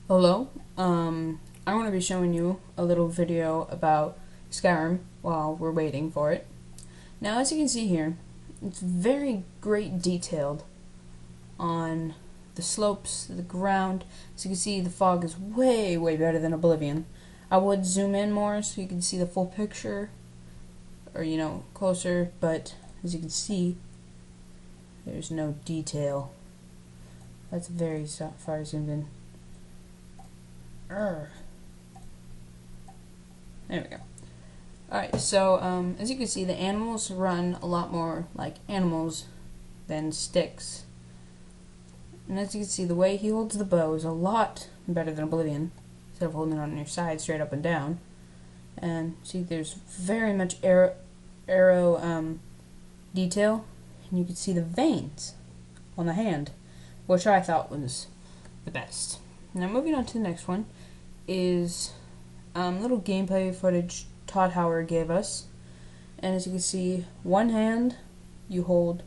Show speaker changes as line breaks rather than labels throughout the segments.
Hello, I'm going to be showing you a little video about Skyrim while we're waiting for it. Now, as you can see here, it's very great detailed on the slopes, the ground. As you can see, the fog is way better than Oblivion. I would zoom in more so you can see the full picture, or closer, but as you can see, there's no detail. That's very far zoomed in. There we go. Alright, so as you can see, the animals run a lot more like animals than sticks. And as you can see, the way he holds the bow is a lot better than Oblivion, instead of holding it on your side straight up and down. And see, there's very much arrow detail, and you can see the veins on the hand, which I thought was the best. Now moving on to the next one is little gameplay footage Todd Howard gave us. And as you can see, one hand you hold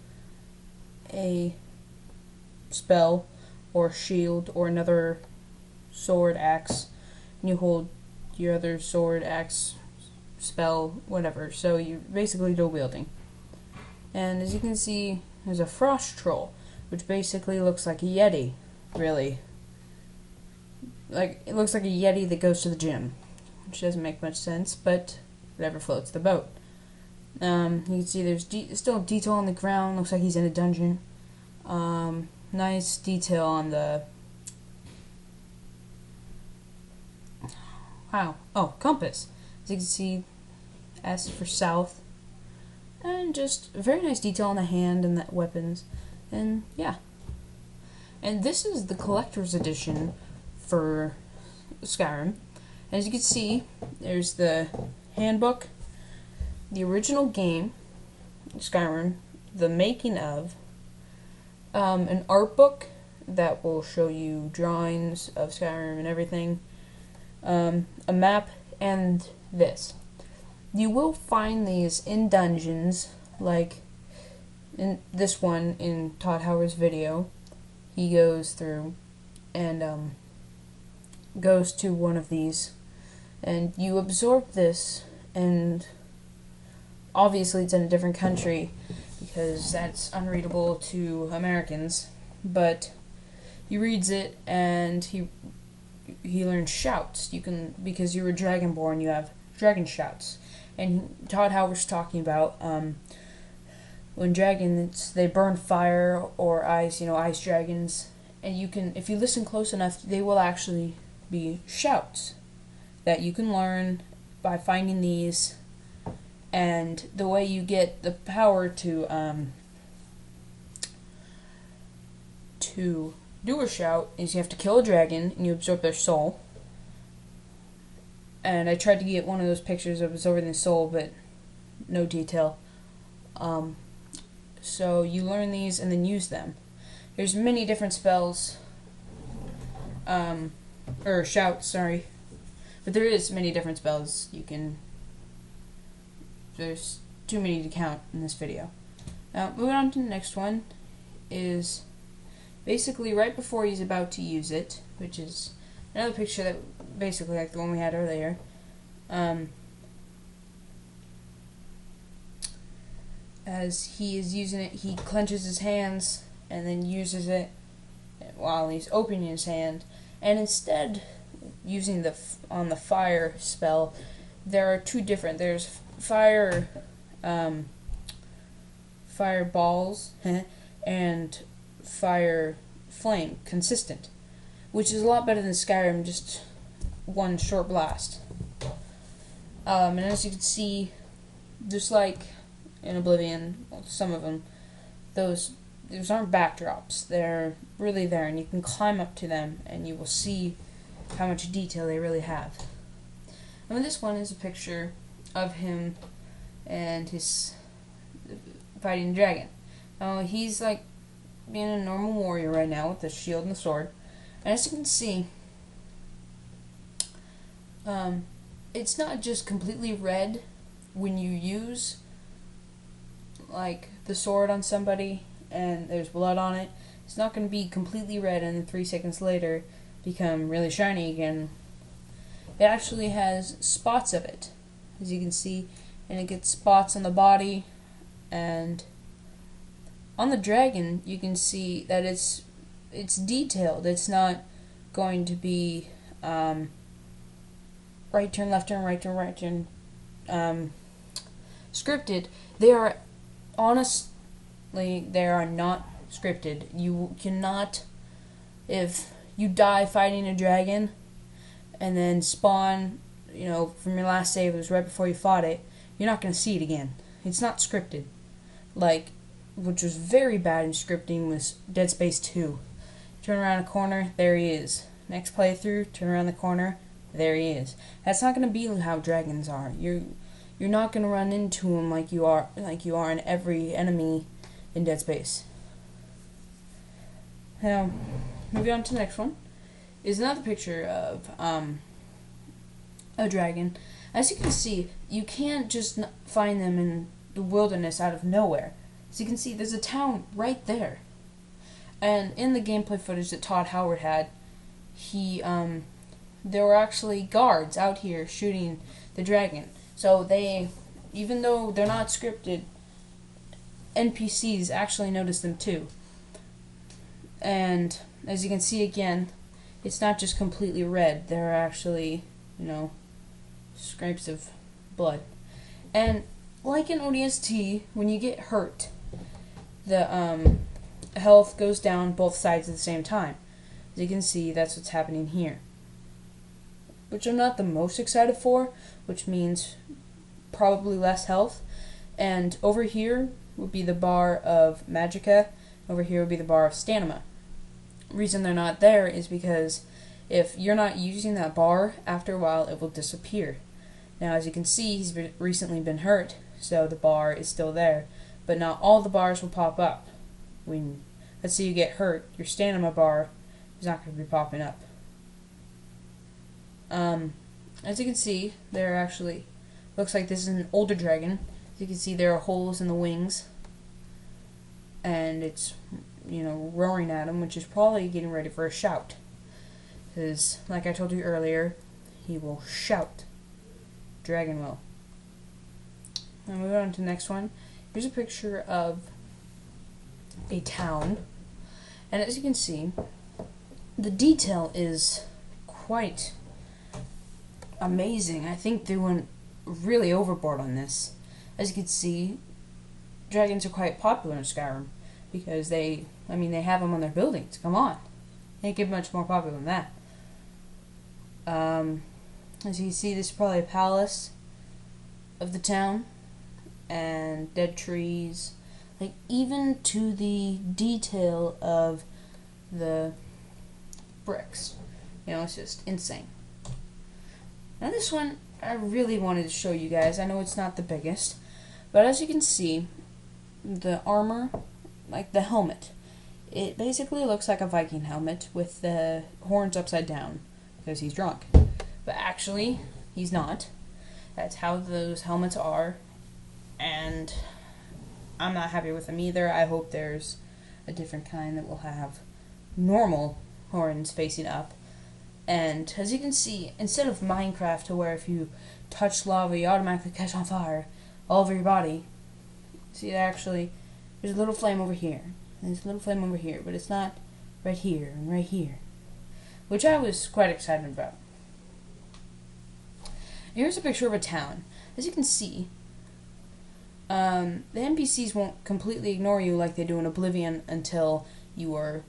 a spell or shield or another sword, axe, and you hold your other sword, axe, spell, whatever. So you're basically dual wielding. And as you can see, there's a frost troll, which basically looks like a yeti, really. Like, it looks like a yeti that goes to the gym, which doesn't make much sense, but whatever floats the boat. You can see there's still detail on the ground. Looks like he's in a dungeon. Nice detail on the... Wow. Oh, compass. As you can see, S for south. And just very nice detail on the hand and the weapons. And, yeah. And this is the collector's edition for Skyrim. As you can see, there's the handbook, the original game, Skyrim, the making of, an art book that will show you drawings of Skyrim and everything, a map, and this. You will find these in dungeons, like in this one in Todd Howard's video. He goes through and goes to one of these, and you absorb this, and obviously it's in a different country because that's unreadable to Americans, but he reads it and he learns shouts. You can, because you were dragonborn, you have dragon shouts. And Todd Howard's talking about when dragons, they burn fire or ice, ice dragons, and you can, if you listen close enough, they will actually be shouts that you can learn by finding these. And the way you get the power to do a shout is you have to kill a dragon and you absorb their soul. And I tried to get one of those pictures of absorbing the soul, but no detail. So you learn these and then use them. There's many different spells, or shouts, sorry. But there is many different spells you can... There's too many to count in this video. Now, moving on to the next one is basically right before he's about to use it, which is another picture that basically like the one we had earlier. As he is using it, he clenches his hands and then uses it while he's opening his hand. And instead, using on the fire spell, there are two different. There's fire balls and fire flame consistent, which is a lot better than Skyrim, just one short blast. And as you can see, just like in Oblivion, well, some of them, those aren't backdrops. They're really there, and you can climb up to them, and you will see how much detail they really have. And this one is a picture of him and his fighting the dragon. Now, he's like being a normal warrior right now with the shield and the sword. And as you can see, it's not just completely red when you use like the sword on somebody and there's blood on it. It's not going to be completely red and then 3 seconds later become really shiny again. It actually has spots of it, as you can see, and it gets spots on the body, and on the dragon you can see that it's detailed. It's not going to be right turn, left turn, right turn, right turn, scripted. They are honestly, they are not scripted. You cannot, if you die fighting a dragon and then spawn, from your last save, it was right before you fought it, you're not going to see it again. It's not scripted. Which was very bad in scripting was Dead Space 2. Turn around a corner, there he is. Next playthrough, turn around the corner, there he is. That's not going to be how dragons are. You're not going to run into him like you are in every enemy in Dead Space. Now, moving on to the next one is another picture of a dragon. As you can see, you can't just find them in the wilderness out of nowhere. As you can see, there's a town right there. And in the gameplay footage that Todd Howard had, there were actually guards out here shooting the dragon. So even though they're not scripted, NPCs actually notice them too. And as you can see again, it's not just completely red. There are actually, scrapes of blood. And like in ODST, when you get hurt, the health goes down both sides at the same time. As you can see, that's what's happening here. Which I'm not the most excited for, which means probably less health. And over here would be the bar of Magicka. Over here would be the bar of Stamina. Reason they're not there is because if you're not using that bar, after a while it will disappear. Now, as you can see, he's recently been hurt, so the bar is still there. But not all the bars will pop up. Let's say you get hurt, your stamina bar is not going to be popping up. As you can see, there actually looks like this is an older dragon. As you can see, there are holes in the wings, and it's roaring at him, which is probably getting ready for a shout. Because, like I told you earlier, he will shout. Dragon will. Now moving on to the next one. Here's a picture of a town, and as you can see, the detail is quite amazing. I think they went really overboard on this. As you can see, dragons are quite popular in Skyrim because they have them on their buildings. Come on, can't get much more popular than that. As you can see, this is probably a palace of the town, and dead trees, even to the detail of the bricks. It's just insane. Now this one, I really wanted to show you guys. I know it's not the biggest, but as you can see, the armor, the helmet, it basically looks like a Viking helmet with the horns upside down because he's drunk. But actually, he's not. That's how those helmets are, and I'm not happy with them either. I hope there's a different kind that will have normal horns facing up. And as you can see, instead of Minecraft, to where if you touch lava you automatically catch on fire all over your body, see, actually there's a little flame over here, and there's a little flame over here, but it's not right here and right here, which I was quite excited about. Here's a picture of a town. As you can see, the NPCs won't completely ignore you like they do in Oblivion until you are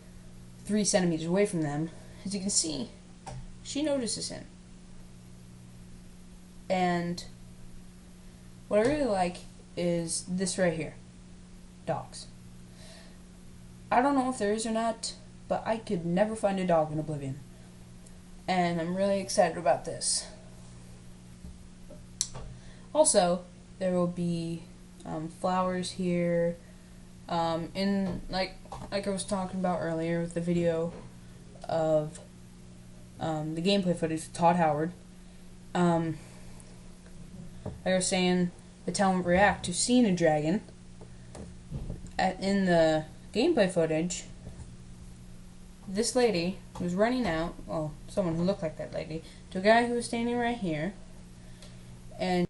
3 centimeters away from them. As you can see, she notices him. And what I really like is this right here. Dogs. I don't know if there is or not, but I could never find a dog in Oblivion. And I'm really excited about this. Also, there will be flowers like I was talking about earlier with the video of the gameplay footage with Todd Howard. Like I was saying, the town would react to seeing a dragon. In the gameplay footage, this lady who was running out, well, someone who looked like that lady, to a guy who was standing right here, and